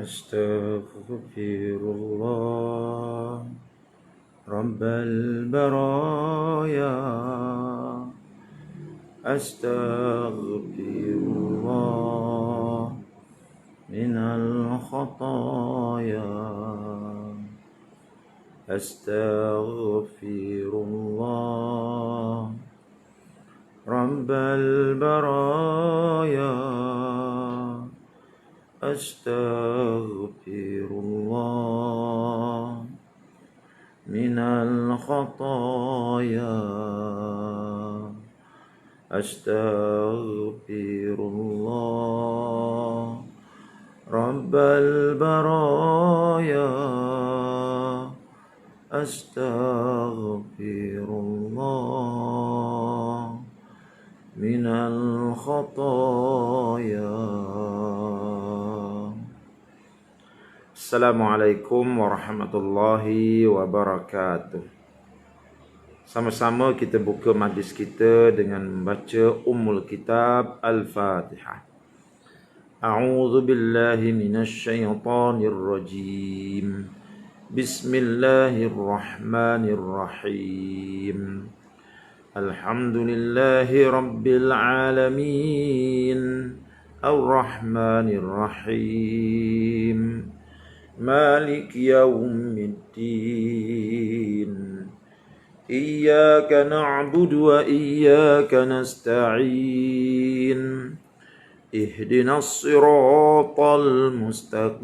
أستغفر الله رب البرايا أستغفر الله من الخطايا أستغفر الله رب البرايا أستغفر الله من الخطايا أستغفر الله رب البرايا أستغفر الله من الخطايا. Assalamualaikum warahmatullahi wabarakatuh. Sama-sama kita buka majlis kita dengan membaca Ummul Kitab Al-Fatihah. A'udzu billahi minasy syaithanir rajim. Bismillahirrahmanirrahim. Alhamdulillahi rabbil alamin. Ar-Rahmanir Rahim. مالك يوم الدين إياك نعبد وإياك نستعين اهدنا الصراط المستقيم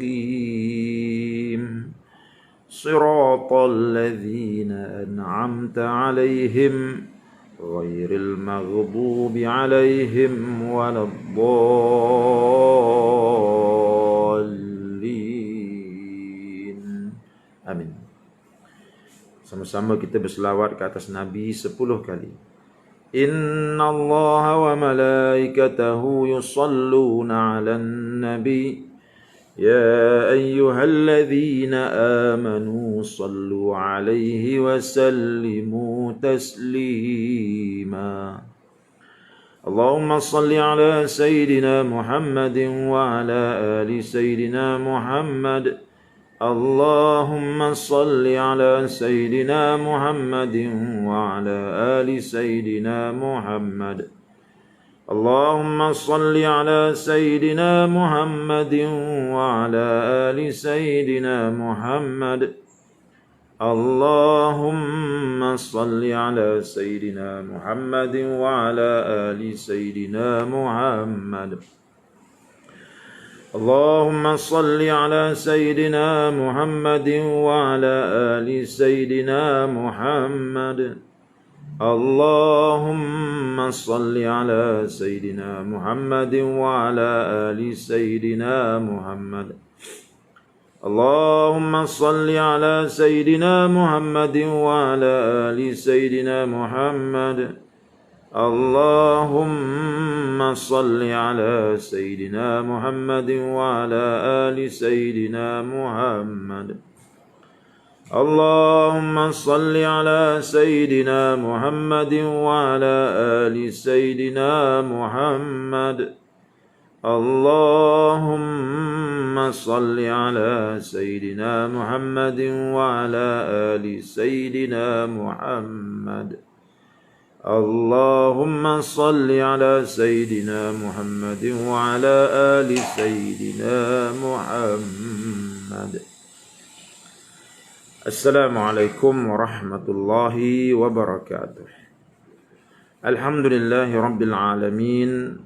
صراط الذين أنعمت عليهم غير المغضوب عليهم ولا الضالين. Amin. Sama-sama kita berselawat ke atas Nabi 10 kali. Inna Allah wa malaikatahu yusalluna 'alan nabi ya ayyuhalladzina amanu sallu 'alaihi wa sallimu taslima. Allahumma salli 'ala sayyidina Muhammadin wa 'ala ali sayyidina Muhammad. اللهم صل على سيدنا محمد وعلى آل سيدنا محمد. اللهم صل على سيدنا محمد وعلى آل سيدنا محمد. اللهم صل على سيدنا محمد وعلى آل سيدنا محمد. اللهم صل على سيدنا محمد وعلى آل سيدنا محمد. اللهم صل على سيدنا محمد وعلى آل سيدنا محمد. اللهم صل على سيدنا محمد وعلى آل سيدنا محمد. اللهم صل على سيدنا محمد وعلى آل سيدنا محمد. اللهم صل على سيدنا محمد وعلى آل سيدنا محمد. اللهم صل على سيدنا محمد وعلى آل سيدنا محمد. اللهم صل على سيدنا محمد وعلى آل سيدنا محمد. السلام عليكم ورحمة الله وبركاته. الحمد لله رب العالمين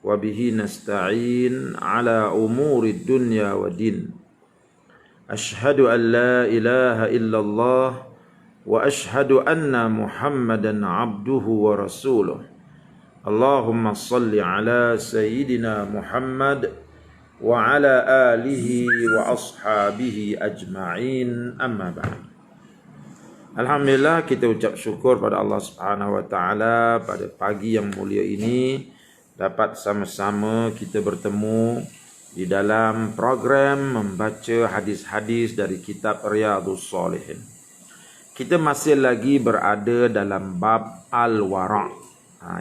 وبه نستعين على أمور الدنيا والدين. أشهد أن لا إله إلا الله وأشهد أن محمدا عبده ورسوله. اللهم صل على سيدنا محمد وعلى آله وأصحابه أجمعين. أما بعد. Alhamdulillah, kita ucap syukur pada Allah Subhanahu wa taala pada pagi yang mulia ini dapat sama-sama kita bertemu di dalam program membaca hadis-hadis dari kitab Riyadhus Shalihin. Kita masih lagi berada dalam bab al-wara'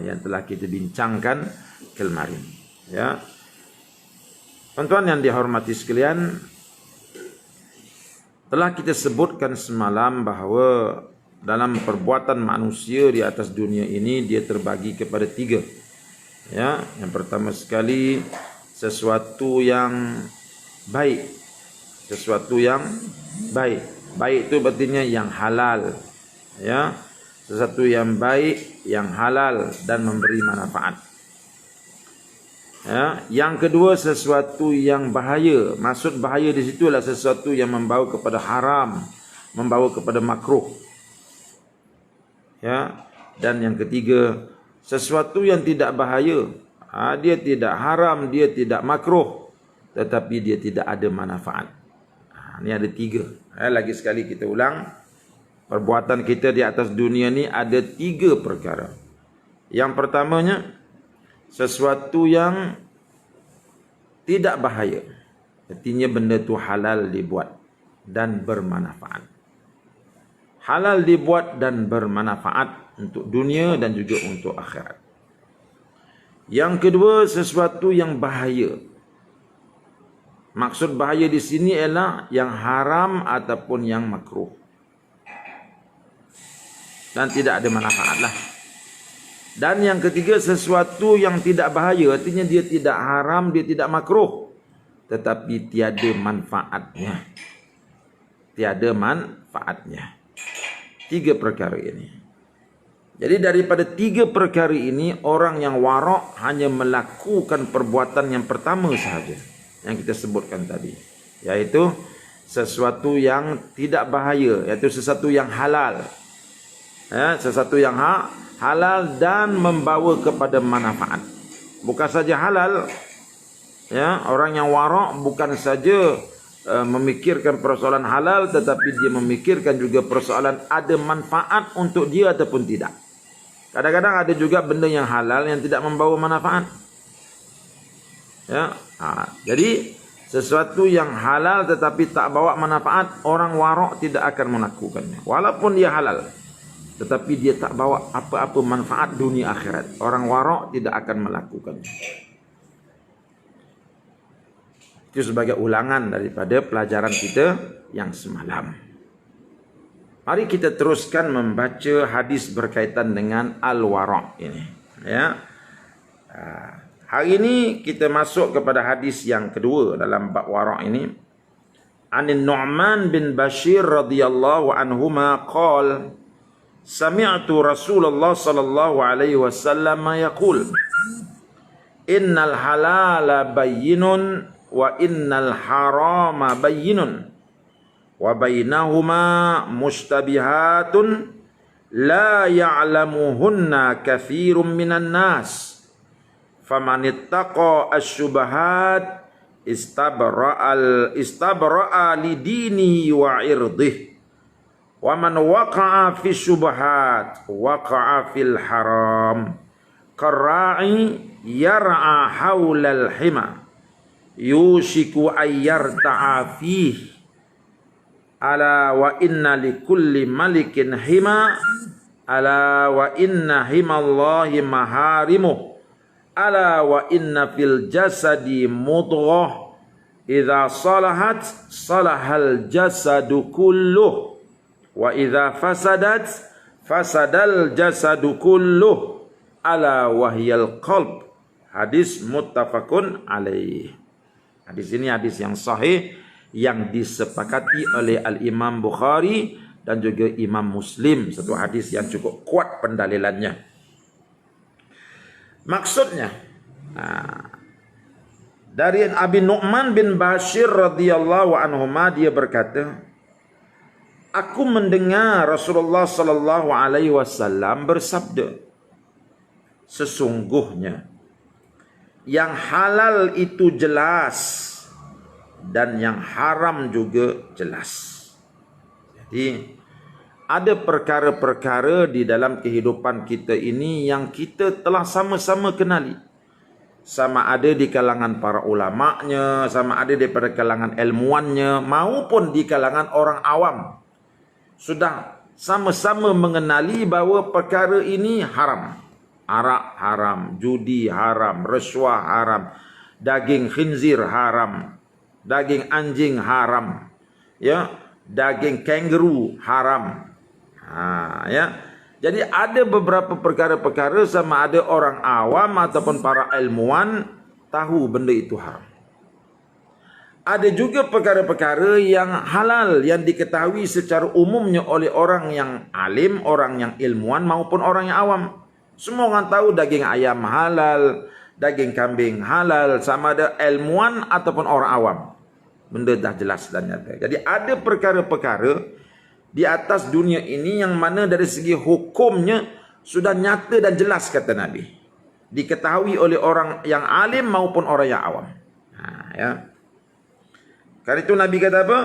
yang telah kita bincangkan kemarin. Ya, tuan-tuan yang dihormati sekalian, Telah kita sebutkan semalam bahawa dalam perbuatan manusia di atas dunia ini dia terbagi kepada 3. Ya, yang pertama sekali sesuatu yang baik. Sesuatu yang baik. Baik itu artinya yang halal. Ya, sesuatu yang baik, yang halal dan memberi manfaat. Ya, yang kedua sesuatu yang bahaya. Maksud bahaya di situ adalah sesuatu yang membawa kepada haram, membawa kepada makruh. Ya, dan yang ketiga sesuatu yang tidak bahaya. Dia tidak haram, dia tidak makruh, tetapi dia tidak ada manfaat. Ini ada 3. Lagi sekali kita ulang. Perbuatan kita di atas dunia ni ada 3 perkara. Yang pertamanya sesuatu yang tidak bahaya. Artinya benda tu halal dibuat dan bermanfaat. Halal dibuat dan bermanfaat untuk dunia dan juga untuk akhirat. Yang kedua sesuatu yang bahaya. Maksud bahaya di sini ialah yang haram ataupun yang makruh. Dan tidak ada manfaat lah. Dan yang ketiga sesuatu yang tidak bahaya. Artinya dia tidak haram, dia tidak makruh, tetapi tiada manfaatnya. Tiada manfaatnya. 3 perkara ini. Jadi daripada 3 perkara ini, orang yang warak hanya melakukan perbuatan yang pertama sahaja, yang kita sebutkan tadi, yaitu sesuatu yang tidak bahaya, iaitu sesuatu yang halal. Sesuatu yang halal dan membawa kepada manfaat. Bukan saja halal. Ya, orang yang warak bukan saja memikirkan persoalan halal, tetapi dia memikirkan juga persoalan ada manfaat untuk dia ataupun tidak. Kadang-kadang ada juga benda yang halal yang tidak membawa manfaat. Ya, jadi sesuatu yang halal tetapi tak bawa manfaat, orang warak tidak akan melakukannya. Walaupun dia halal, tetapi dia tak bawa apa-apa manfaat dunia akhirat. Orang warak tidak akan melakukannya. Itu sebagai ulangan daripada pelajaran kita yang semalam. Mari kita teruskan membaca hadis berkaitan dengan al-wara' ini. Ya. Hari ini kita masuk kepada hadis yang kedua dalam bab wara' ini. Anin Nu'man bin Bashir radhiyallahu anhuma qala sami'tu Rasulullah sallallahu alaihi wasallam yaqul innal halala bayyinun wa innal harama bayyinun wa bainahuma mushtabihatun la ya'lamuhunna katsirun minan nas faman ittaqa asy-syubahat istabra'a li dinihi wa irdihi wa man waqa'a fi syubahat waqa'a fil haram qarra'i yar'a haulal hima yushiku ayyarta'a fihi ala wa inna likulli malikin hima ala wa inna himallahi maharimuh ala wa inna fil jasadi mudghah idza salahat salahal jasadu kulluh wa idza fasadat fasadal jasadu kulluh ala wahyal qalb. Hadis muttafaqun alaih. Hadis ini hadis yang sahih yang disepakati oleh Al-Imam Bukhari dan juga Imam Muslim. Satu hadis yang cukup kuat pendalilannya. Maksudnya dari Abi Nu'man bin Bashir radhiyallahu anhuma, dia berkata, aku mendengar Rasulullah sallallahu alaihi wasallam bersabda, sesungguhnya yang halal itu jelas dan yang haram juga jelas. Jadi ada perkara-perkara di dalam kehidupan kita ini yang kita telah sama-sama kenali. Sama ada di kalangan para ulama'nya, sama ada daripada kalangan ilmuannya, maupun di kalangan orang awam. Sudah sama-sama mengenali bahawa perkara ini haram. Arak haram, judi haram, rasuah haram, daging khinzir haram, daging anjing haram. Ya, daging kangaroo haram. Ya. Jadi ada beberapa perkara-perkara sama ada orang awam ataupun para ilmuwan tahu benda itu haram. Ada juga perkara-perkara yang halal yang diketahui secara umumnya oleh orang yang alim, orang yang ilmuwan maupun orang yang awam. Semua orang tahu daging ayam halal, daging kambing halal, sama ada ilmuwan ataupun orang awam. Benda dah jelas dan nyata. Jadi ada perkara-perkara di atas dunia ini yang mana dari segi hukumnya sudah nyata dan jelas, kata Nabi. Diketahui oleh orang yang alim maupun orang yang awam. Ya. Karena itu Nabi kata apa?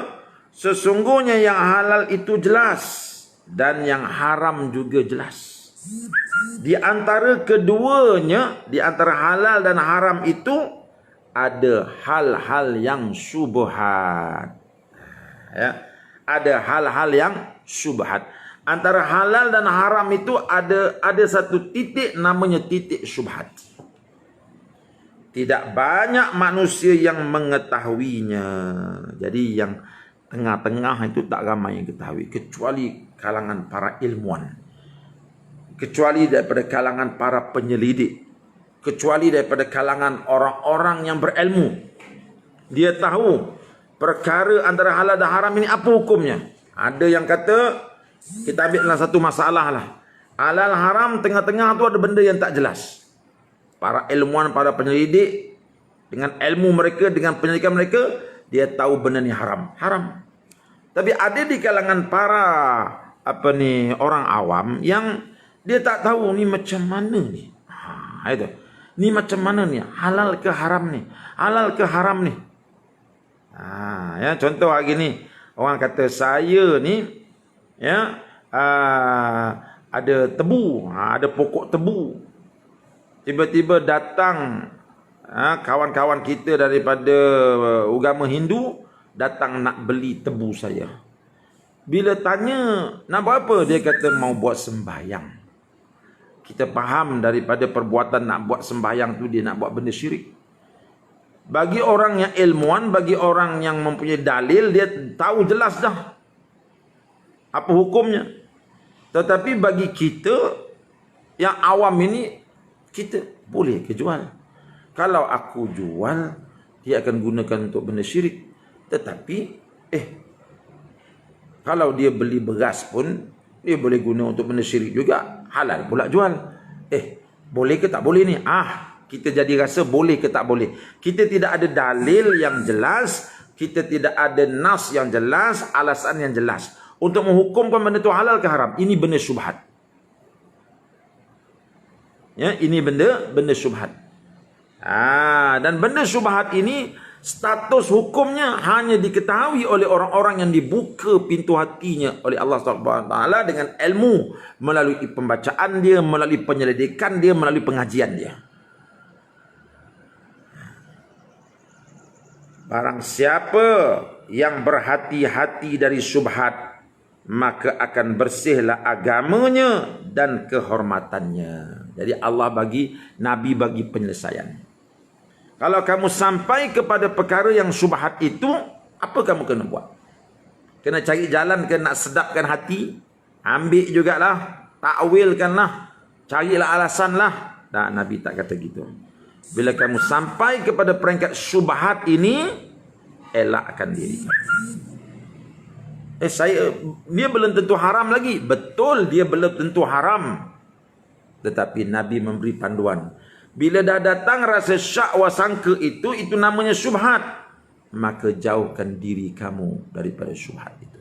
Sesungguhnya yang halal itu jelas dan yang haram juga jelas. Di antara keduanya, di antara halal dan haram itu ada hal-hal yang syubhat. Ya. Ada hal-hal yang syubhat. Antara halal dan haram itu ada satu titik namanya titik syubhat. Tidak banyak manusia yang mengetahuinya. Jadi yang tengah-tengah itu tak ramai yang ketahui, kecuali kalangan para ilmuwan, kecuali daripada kalangan para penyelidik, kecuali daripada kalangan orang-orang yang berilmu. Dia tahu perkara antara halal dan haram ini apa hukumnya. Ada yang kata, kita ambil dalam satu masalah lah, halal haram, tengah-tengah tu ada benda yang tak jelas. Para ilmuwan, para penyelidik, dengan ilmu mereka, dengan penyelidikan mereka, dia tahu benda ni haram. Haram. Tapi ada di kalangan para orang awam yang dia tak tahu ni macam mana ni. Itu. Ni macam mana ni? Halal ke haram ni? Halal ke haram ni? Ya, contoh hari ni orang kata saya ni ada tebu, ada pokok tebu. Tiba-tiba datang kawan-kawan kita daripada agama Hindu datang nak beli tebu saya. Bila tanya nak buat apa, dia kata mau buat sembahyang. Kita faham daripada perbuatan nak buat sembahyang tu dia nak buat benda syirik. Bagi orang yang ilmuwan, bagi orang yang mempunyai dalil, dia tahu jelas dah apa hukumnya. Tetapi bagi kita yang awam ini, kita boleh ke jual? Kalau aku jual, dia akan gunakan untuk benda syirik. Tetapi kalau dia beli beras pun, dia boleh guna untuk benda syirik juga. Halal pula jual. Boleh ke tak boleh ni? Kita jadi rasa boleh ke tak boleh. Kita tidak ada dalil yang jelas, kita tidak ada nas yang jelas, alasan yang jelas untuk menghukumkan benda itu halal ke haram. Ini benda syubhat. Ya, ini benda syubhat. Dan benda syubhat ini status hukumnya hanya diketahui oleh orang-orang yang dibuka pintu hatinya oleh Allah SWT dengan ilmu, melalui pembacaan dia, melalui penyelidikan dia, melalui pengajian dia. Barang siapa yang berhati-hati dari syubhat, maka akan bersihlah agamanya dan kehormatannya. Jadi Allah bagi, Nabi bagi penyelesaian. Kalau kamu sampai kepada perkara yang syubhat itu, apa kamu kena buat? Kena cari jalan ke nak sedapkan hati? Ambil jugalah, takwilkanlah, carilah alasanlah. Tak, Nabi tak kata gitu. Bila kamu sampai kepada peringkat syubhat ini, elakkan diri. Dia belum tentu haram lagi. Betul, dia belum tentu haram. Tetapi Nabi memberi panduan. Bila dah datang rasa syak wa sangka itu namanya syubhat. Maka jauhkan diri kamu daripada syubhat itu.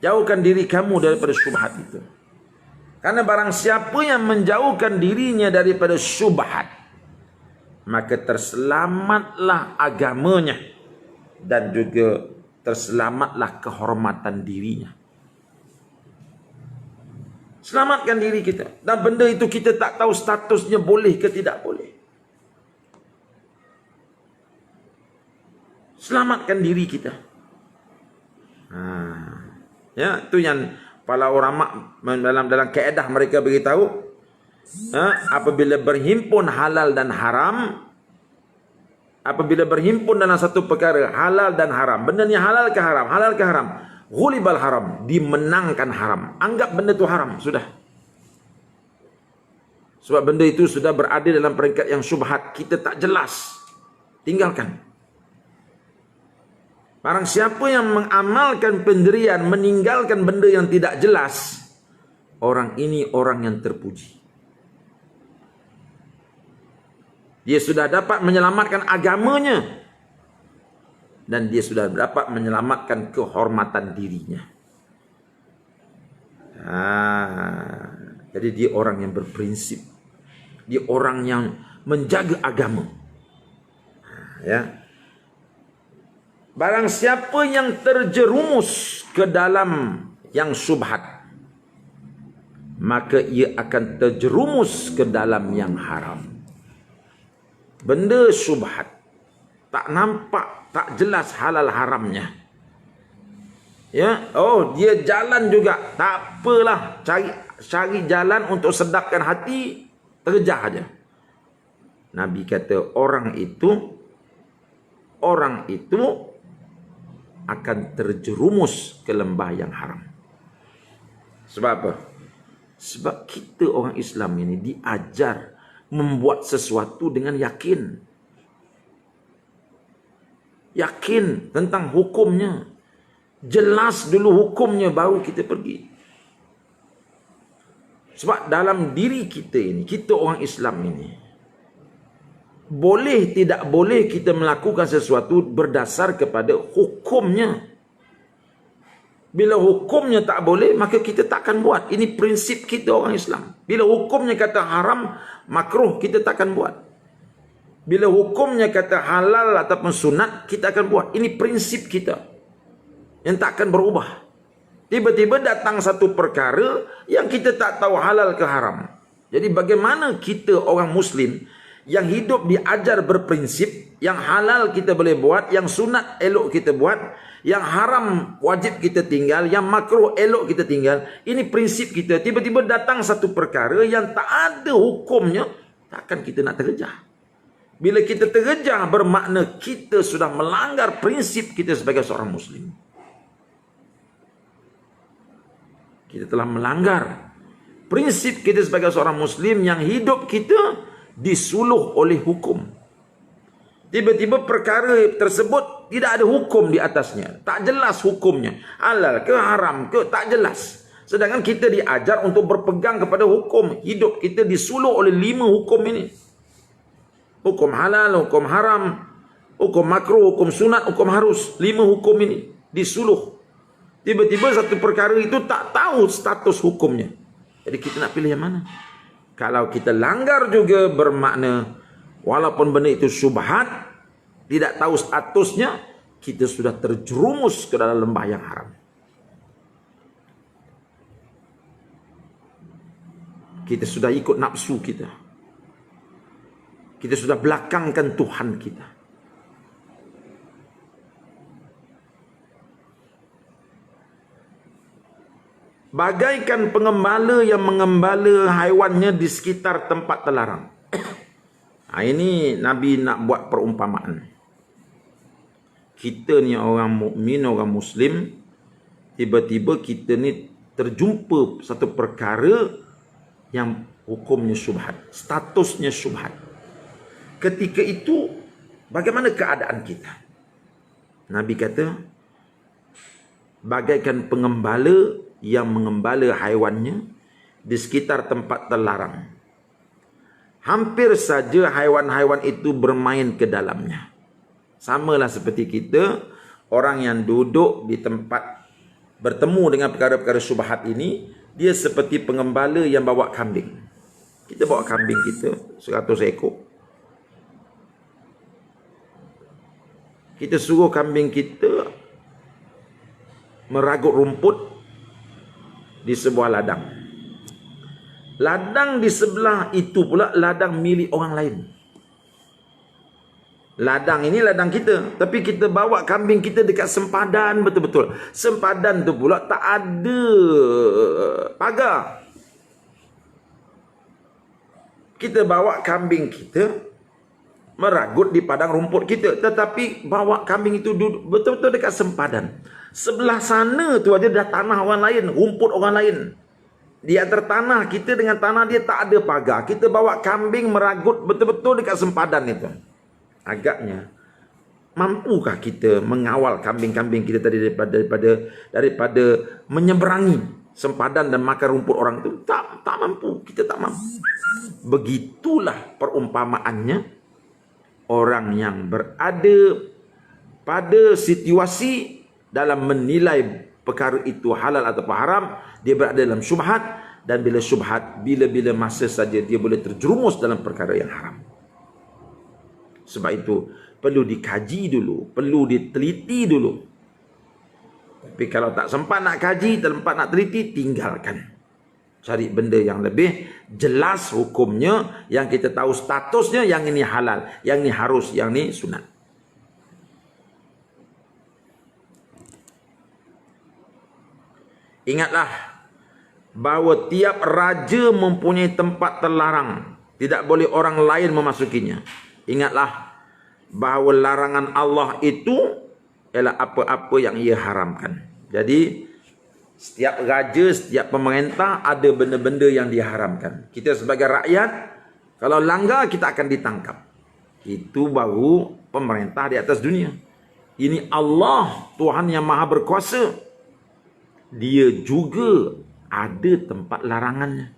Jauhkan diri kamu daripada syubhat itu. Karena barang siapa yang menjauhkan dirinya daripada syubhat, maka terselamatlah agamanya dan juga terselamatlah kehormatan dirinya. Selamatkan diri kita. Dan benda itu kita tak tahu statusnya boleh ke tidak boleh. Selamatkan diri kita. Ya, itu yang para ulama dalam kaedah mereka beritahu, apabila berhimpun halal dan haram, apabila berhimpun dalam satu perkara halal dan haram, benda ni halal ke haram, halal ke haram, ghulibal haram, dimenangkan haram. Anggap benda itu haram, sudah. Sebab benda itu sudah berada dalam peringkat yang syubhat, kita tak jelas, tinggalkan. Barang siapa yang mengamalkan pendirian, meninggalkan benda yang tidak jelas, orang ini orang yang terpuji. Dia sudah dapat menyelamatkan agamanya, dan dia sudah dapat menyelamatkan kehormatan dirinya. Jadi dia orang yang berprinsip. Dia orang yang menjaga agama. Ya. Barang siapa yang terjerumus ke dalam yang syubhat, maka ia akan terjerumus ke dalam yang haram. Benda syubhat, tak nampak, tak jelas halal haramnya. Ya, oh dia jalan juga, tak apalah, cari jalan untuk sedapkan hati, terjah aja. Nabi kata orang itu akan terjerumus ke lembah yang haram. Sebab apa? Sebab kita orang Islam ini diajar membuat sesuatu dengan yakin. Yakin tentang hukumnya. Jelas dulu hukumnya baru kita pergi. Sebab dalam diri kita ini, kita orang Islam ini, boleh tidak boleh kita melakukan sesuatu berdasar kepada hukumnya. Bila hukumnya tak boleh, maka kita takkan buat. Ini prinsip kita orang Islam. Bila hukumnya kata haram, makruh, kita takkan buat. Bila hukumnya kata halal ataupun sunat, kita akan buat. Ini prinsip kita yang tak akan berubah. Tiba-tiba datang satu perkara yang kita tak tahu halal ke haram. Jadi bagaimana kita orang Muslim yang hidup diajar berprinsip, yang halal kita boleh buat, yang sunat elok kita buat, yang haram wajib kita tinggal, yang makruh elok kita tinggal. Ini prinsip kita. Tiba-tiba datang satu perkara yang tak ada hukumnya, takkan kita nak terjah. Bila kita terjah, bermakna kita sudah melanggar prinsip kita sebagai seorang Muslim. Kita telah melanggar prinsip kita sebagai seorang Muslim yang hidup kita disuluh oleh hukum. Tiba-tiba perkara tersebut tidak ada hukum di atasnya. Tak jelas hukumnya. Halal ke haram ke, tak jelas. Sedangkan kita diajar untuk berpegang kepada hukum. Hidup kita disuluh oleh 5 hukum ini. Hukum halal, hukum haram, hukum makruh, hukum sunat, hukum harus. 5 hukum ini disuluh. Tiba-tiba satu perkara itu tak tahu status hukumnya. Jadi kita nak pilih yang mana? Kalau kita langgar juga, bermakna walaupun benda itu syubhat, tidak tahu statusnya, kita sudah terjerumus ke dalam lembah yang haram. Kita sudah ikut nafsu kita. Kita sudah belakangkan Tuhan kita. Bagaikan pengembala yang mengembala haiwannya di sekitar tempat terlarang. Ini Nabi nak buat perumpamaan. Kita ni orang mukmin, orang Muslim, tiba-tiba kita ni terjumpa satu perkara yang hukumnya syubhat, statusnya syubhat. Ketika itu, bagaimana keadaan kita? Nabi kata, bagaikan pengembala yang mengembala haiwannya di sekitar tempat terlarang. Hampir saja haiwan-haiwan itu bermain ke dalamnya. Samalah seperti kita, orang yang duduk di tempat bertemu dengan perkara-perkara syubhat ini, dia seperti pengembala yang bawa kambing. Kita bawa kambing kita 100 ekor. Kita suruh kambing kita meragut rumput di sebuah ladang. Ladang di sebelah itu pula ladang milik orang lain. Ladang ini ladang kita, tapi kita bawa kambing kita dekat sempadan betul-betul. Sempadan tu pula tak ada pagar. Kita bawa kambing kita meragut di padang rumput kita. Tetapi bawa kambing itu duduk betul-betul dekat sempadan. Sebelah sana tu aja dah tanah orang lain, rumput orang lain. Di antara tanah kita dengan tanah dia tak ada pagar. Kita bawa kambing meragut betul-betul dekat sempadan itu. Agaknya, mampukah kita mengawal kambing-kambing kita tadi daripada menyeberangi sempadan dan makan rumput orang itu? Tak mampu. Kita tak mampu. Begitulah perumpamaannya orang yang berada pada situasi dalam menilai perkara itu halal atau haram. Dia berada dalam syubhat, dan bila syubhat, bila-bila masa saja dia boleh terjerumus dalam perkara yang haram. Sebab itu perlu dikaji dulu, perlu diteliti dulu. Tapi kalau tak sempat nak kaji, tak sempat nak teliti, tinggalkan. Cari benda yang lebih jelas hukumnya, yang kita tahu statusnya, yang ini halal, yang ini harus, yang ini sunat. Ingatlah bahawa tiap raja mempunyai tempat terlarang. Tidak boleh orang lain memasukinya. Ingatlah bahawa larangan Allah itu ialah apa-apa yang ia haramkan. Jadi setiap raja, setiap pemerintah ada benda-benda yang diharamkan. Kita sebagai rakyat, kalau langgar kita akan ditangkap. Itu baru pemerintah di atas dunia. Ini Allah, Tuhan yang maha berkuasa. Dia juga ada tempat larangannya.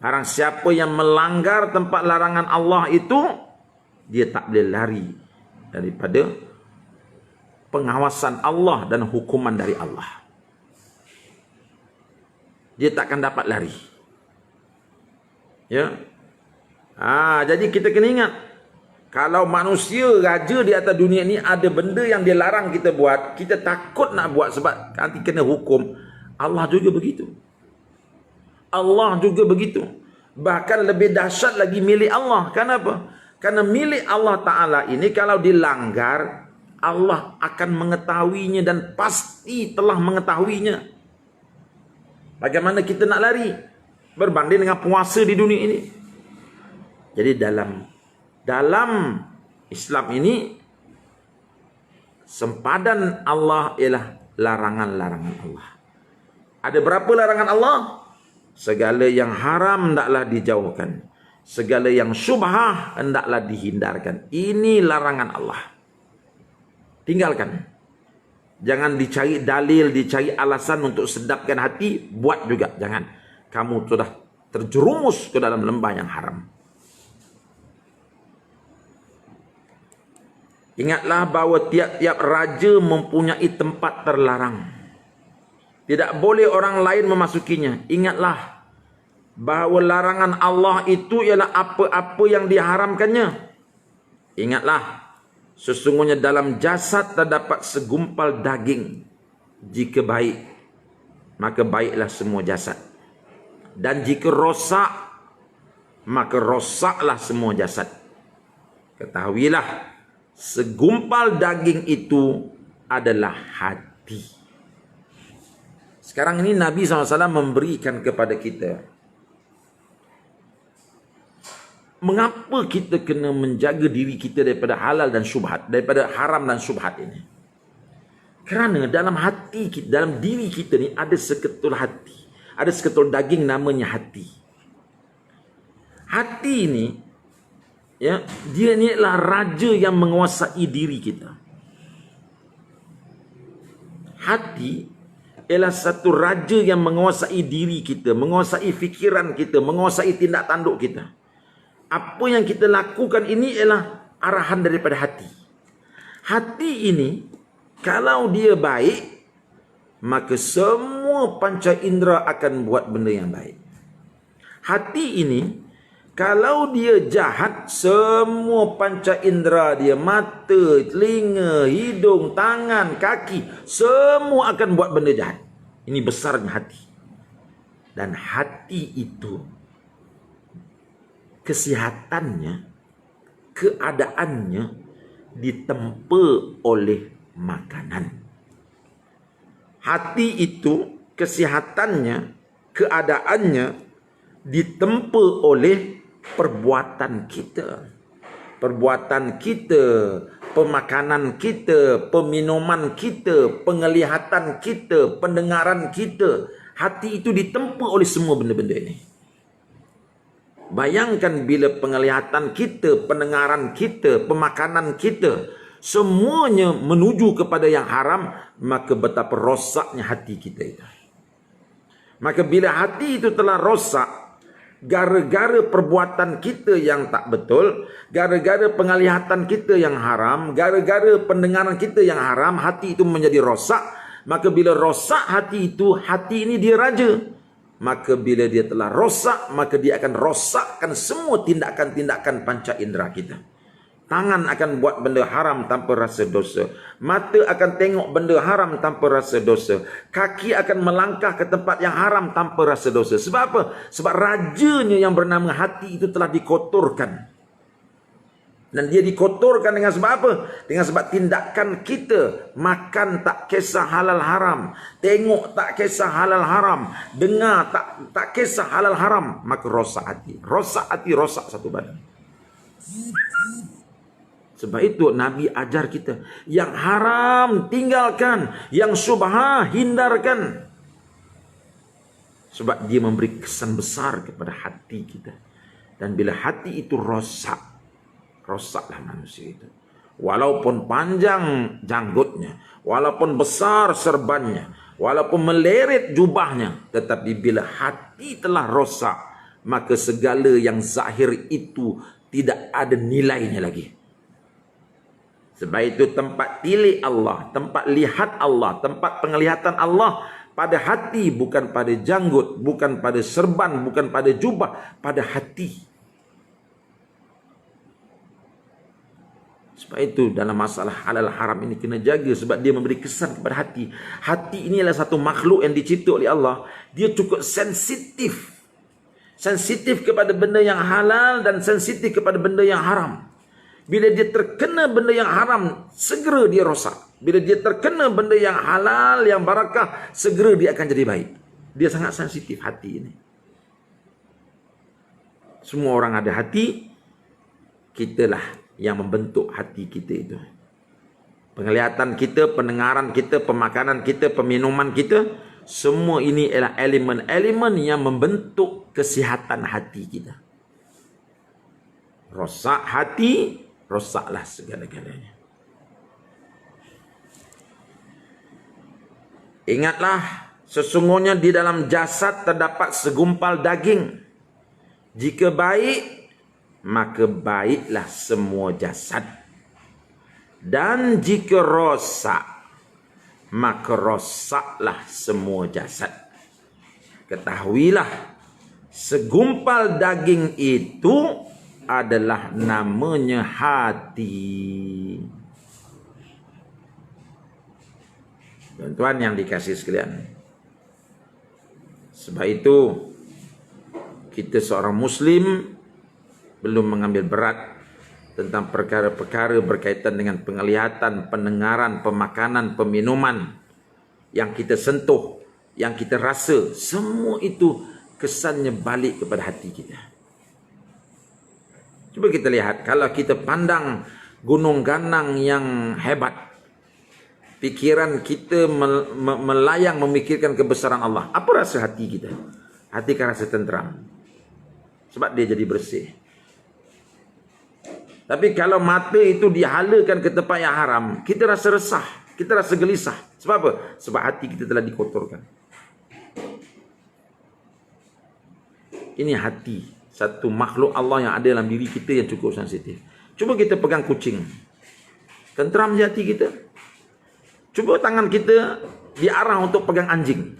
Barang siapa yang melanggar tempat larangan Allah itu, dia tak boleh lari daripada pengawasan Allah dan hukuman dari Allah. Dia takkan dapat lari. Ya. Jadi kita kena ingat, kalau manusia raja di atas dunia ni ada benda yang dia larang kita buat, kita takut nak buat sebab nanti kena hukum. Allah juga begitu. Allah juga begitu. Bahkan lebih dahsyat lagi milik Allah. Kenapa? Karena milik Allah Ta'ala ini kalau dilanggar, Allah akan mengetahuinya dan pasti telah mengetahuinya. Bagaimana kita nak lari berbanding dengan puasa di dunia ini? Jadi dalam Islam ini, sempadan Allah ialah larangan-larangan Allah. Ada berapa larangan Allah? Segala yang haram hendaklah dijauhkan. Segala yang syubhah hendaklah dihindarkan. Ini larangan Allah. Tinggalkan. Jangan dicari dalil, dicari alasan untuk sedapkan hati. Buat juga. Jangan. Kamu sudah terjerumus ke dalam lembah yang haram. Ingatlah bahawa tiap-tiap raja mempunyai tempat terlarang. Tidak boleh orang lain memasukinya. Ingatlah bahawa larangan Allah itu ialah apa-apa yang diharamkannya. Ingatlah, sesungguhnya dalam jasad terdapat segumpal daging. Jika baik, maka baiklah semua jasad. Dan jika rosak, maka rosaklah semua jasad. Ketahuilah, segumpal daging itu adalah hati. Sekarang ini Nabi SAW memberikan kepada kita, mengapa kita kena menjaga diri kita daripada halal dan syubhat, daripada haram dan syubhat ini. Kerana dalam hati kita, dalam diri kita ni ada seketul hati, ada seketul daging namanya hati. Hati ini, ya, dia ni adalah raja yang menguasai diri kita. Hati ialah satu raja yang menguasai diri kita, menguasai fikiran kita, menguasai tindak tanduk kita. Apa yang kita lakukan ini ialah arahan daripada hati. Hati ini, kalau dia baik, maka semua panca indera akan buat benda yang baik. Hati ini, kalau dia jahat, semua panca indera dia, mata, telinga, hidung, tangan, kaki, semua akan buat benda jahat. Ini besarnya hati. Dan hati itu, kesihatannya, keadaannya ditempa oleh makanan. Hati itu, kesihatannya, keadaannya ditempa oleh perbuatan kita. perbuatan kita, pemakanan kita, peminuman kita, penglihatan kita, pendengaran kita, hati itu ditempa oleh semua benda-benda ini. Bayangkan bila penglihatan kita, pendengaran kita, pemakanan kita, semuanya menuju kepada yang haram, maka betapa rosaknya hati kita itu. Maka bila hati itu telah rosak, gara-gara perbuatan kita yang tak betul, gara-gara penglihatan kita yang haram, gara-gara pendengaran kita yang haram, hati itu menjadi rosak. Maka bila rosak hati itu, hati ini dia raja. Maka bila dia telah rosak, maka dia akan rosakkan semua tindakan-tindakan panca indera kita. Tangan akan buat benda haram tanpa rasa dosa. Mata akan tengok benda haram tanpa rasa dosa. Kaki akan melangkah ke tempat yang haram tanpa rasa dosa. Sebab apa? Sebab rajanya yang bernama hati itu telah dikotorkan. Dan dia dikotorkan dengan sebab apa? Dengan sebab tindakan kita. Makan tak kisah halal haram. Tengok tak kisah halal haram. Dengar tak kisah halal haram. Maka rosak hati. Rosak hati, rosak satu badan. Sebab itu Nabi ajar kita. Yang haram tinggalkan. Yang syubhah hindarkan. Sebab dia memberi kesan besar kepada hati kita. Dan bila hati itu rosak, rosaklah manusia itu. Walaupun panjang janggutnya, walaupun besar serbannya, walaupun meleret jubahnya, tetapi bila hati telah rosak, maka segala yang zahir itu tidak ada nilainya lagi. Sebab itu tempat tilik Allah, tempat lihat Allah, tempat penglihatan Allah pada hati, bukan pada janggut, bukan pada serban, bukan pada jubah, pada hati. Sebab itu dalam masalah halal haram ini kena jaga, sebab dia memberi kesan kepada hati. Hati ini adalah satu makhluk yang dicipta oleh Allah. Dia cukup sensitif. Sensitif kepada benda yang halal dan sensitif kepada benda yang haram. Bila dia terkena benda yang haram, segera dia rosak. Bila dia terkena benda yang halal, yang barakah, segera dia akan jadi baik. Dia sangat sensitif hati ini. Semua orang ada hati, kitalah yang membentuk hati kita itu. Penglihatan kita, pendengaran kita, pemakanan kita, peminuman kita, semua ini adalah elemen-elemen yang membentuk kesihatan hati kita. Rosak hati, rosaklah segala-galanya. Ingatlah, sesungguhnya di dalam jasad terdapat segumpal daging. Jika baik, maka baiklah semua jasad. Dan jika rosak, maka rosaklah semua jasad. Ketahuilah, segumpal daging itu adalah namanya hati. Tuan-tuan yang dikasihi sekalian, sebab itu kita seorang Muslim belum mengambil berat tentang perkara-perkara berkaitan dengan penglihatan, pendengaran, pemakanan, peminuman yang kita sentuh, yang kita rasa. Semua itu kesannya balik kepada hati kita. Cuba kita lihat, kalau kita pandang gunung ganang yang hebat, pikiran kita melayang memikirkan kebesaran Allah, apa rasa hati kita? Hati kan rasa tenteram, sebab dia jadi bersih. Tapi kalau mata itu dihalakan ke tempat yang haram, kita rasa resah, kita rasa gelisah. Sebab apa? Sebab hati kita telah dikotorkan. Ini hati, satu makhluk Allah yang ada dalam diri kita yang cukup sensitif. Cuba kita pegang kucing, tenteram je hati kita. Cuba tangan kita diarah untuk pegang anjing,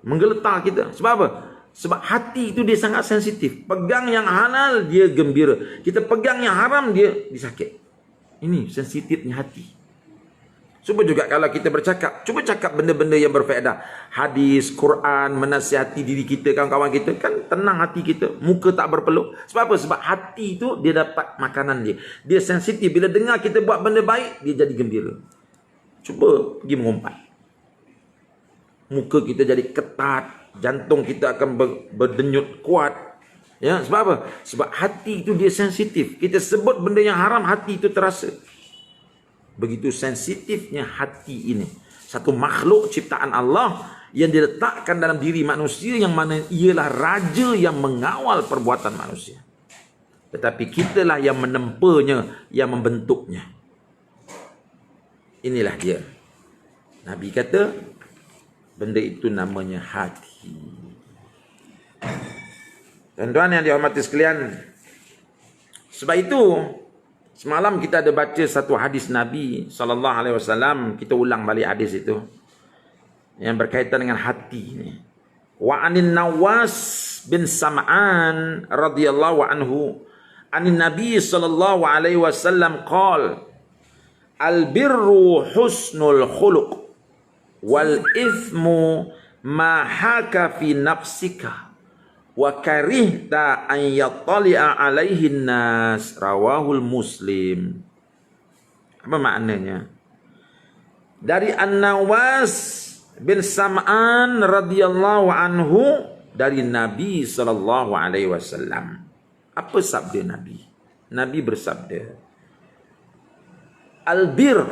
menggeletar kita. Sebab apa? Sebab hati itu dia sangat sensitif. Pegang yang halal, dia gembira. Kita pegang yang haram, dia disakit. Ini sensitifnya hati. Cuba juga kalau kita bercakap, cuba cakap benda-benda yang berfaedah. Hadis, Quran, menasihati diri kita, kawan-kawan kita. Kan tenang hati kita, muka tak berpeluh. Sebab apa? Sebab hati itu dia dapat makanan dia. Dia sensitif. Bila dengar kita buat benda baik, dia jadi gembira. Cuba pergi mengumpat. Muka kita jadi ketat. Jantung kita akan berdenyut kuat. Ya, sebab apa? Sebab hati itu dia sensitif. Kita sebut benda yang haram, hati itu terasa. Begitu sensitifnya hati ini. Satu makhluk ciptaan Allah yang diletakkan dalam diri manusia, yang mana ialah raja yang mengawal perbuatan manusia. Tetapi kitalah yang menempanya, yang membentuknya. Inilah dia. Nabi kata, benda itu namanya hati. Tuan-tuan yang dihormati sekalian, sebab itu semalam kita ada baca satu hadis Nabi SAW. Kita ulang balik hadis itu yang berkaitan dengan hati ini. Wa anin Nawas bin Sam'an radhiyallahu anhu anin Nabi SAW qala al-birru husnul khuluq wal ithmu ma haka fi nafsika wa karihta an yattali'a alaihi nas, rawahul Muslim. Apa maknanya? Dari An-Nawas bin Sam'an radhiyallahu anhu dari Nabi sallallahu alaihi wasallam. Apa sabda Nabi? Nabi bersabda, al-bir,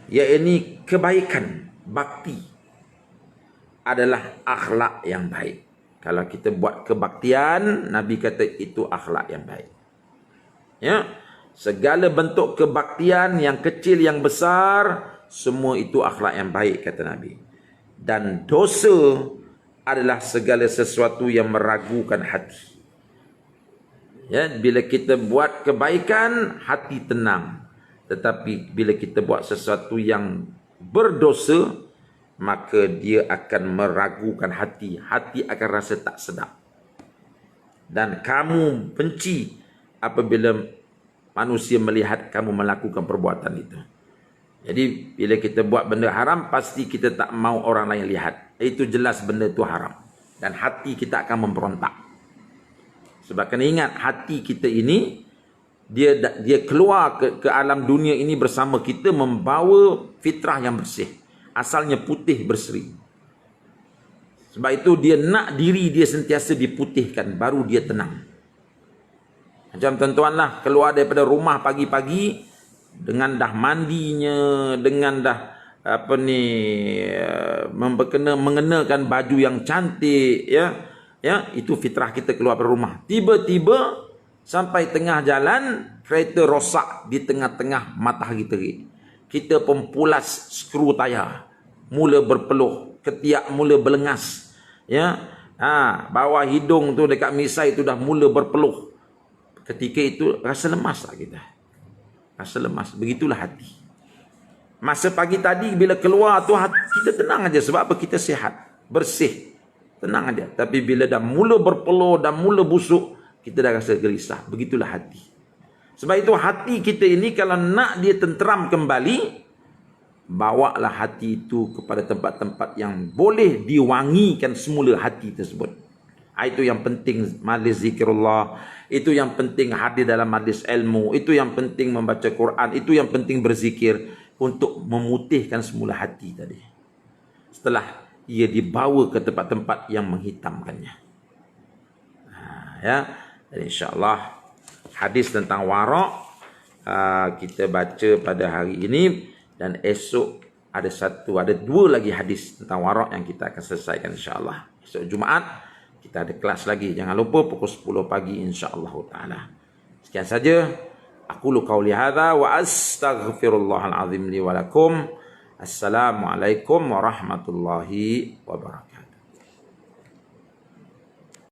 yakni kebaikan, bakti, adalah akhlak yang baik. Kalau kita buat kebaktian, Nabi kata itu akhlak yang baik. Ya, segala bentuk kebaktian yang kecil yang besar, semua itu akhlak yang baik kata Nabi. Dan dosa adalah segala sesuatu yang meragukan hati. Ya, bila kita buat kebaikan, hati tenang. Tetapi bila kita buat sesuatu yang berdosa, maka dia akan meragukan hati. Hati akan rasa tak sedap. Dan kamu benci apabila manusia melihat kamu melakukan perbuatan itu. Jadi bila kita buat benda haram, pasti kita tak mau orang lain lihat. Itu jelas benda itu haram. Dan hati kita akan memberontak. Sebab kena ingat, hati kita ini dia keluar ke alam dunia ini bersama kita membawa fitrah yang bersih. Asalnya putih berseri. Sebab itu dia nak diri dia sentiasa diputihkan, baru dia tenang. Macam tuan-tuan lah, keluar daripada rumah pagi-pagi dengan dah mandinya, dengan dah mengenakan baju yang cantik, ya, itu fitrah kita keluar dari rumah. Tiba-tiba sampai tengah jalan, kereta rosak di tengah-tengah matahari terik. Kita pempulas skru tayar, mula berpeluh, ketiak mula berlengas, ya, bawah hidung tu dekat misai tu dah mula berpeluh. Ketika itu rasa lemas tak kita? Rasa lemas. Begitulah hati. Masa pagi tadi bila keluar tu hati kita tenang aja, sebab apa? Kita sihat, bersih, tenang aja. Tapi bila dah mula berpeluh, dah mula busuk, kita dah rasa gelisah. Begitulah hati. Sebab itu hati kita ini kalau nak dia tenteram kembali, bawalah hati itu kepada tempat-tempat yang boleh diwangikan semula hati tersebut. Itu yang penting majlis zikrullah, itu yang penting hadir dalam majlis ilmu, itu yang penting membaca Quran, itu yang penting berzikir untuk memutihkan semula hati tadi. Setelah ia dibawa ke tempat-tempat yang menghitamkannya. Ya, dan insya-Allah hadis tentang warak kita baca pada hari ini, dan esok ada dua lagi hadis tentang warak yang kita akan selesaikan insya-Allah. Esok Jumaat kita ada kelas lagi. Jangan lupa pukul 10 pagi insya-Allah taala. Sekian saja. Aku lu qauli hadza wa astaghfirullahal azim li wa lakum. Assalamualaikum warahmatullahi wabarakatuh.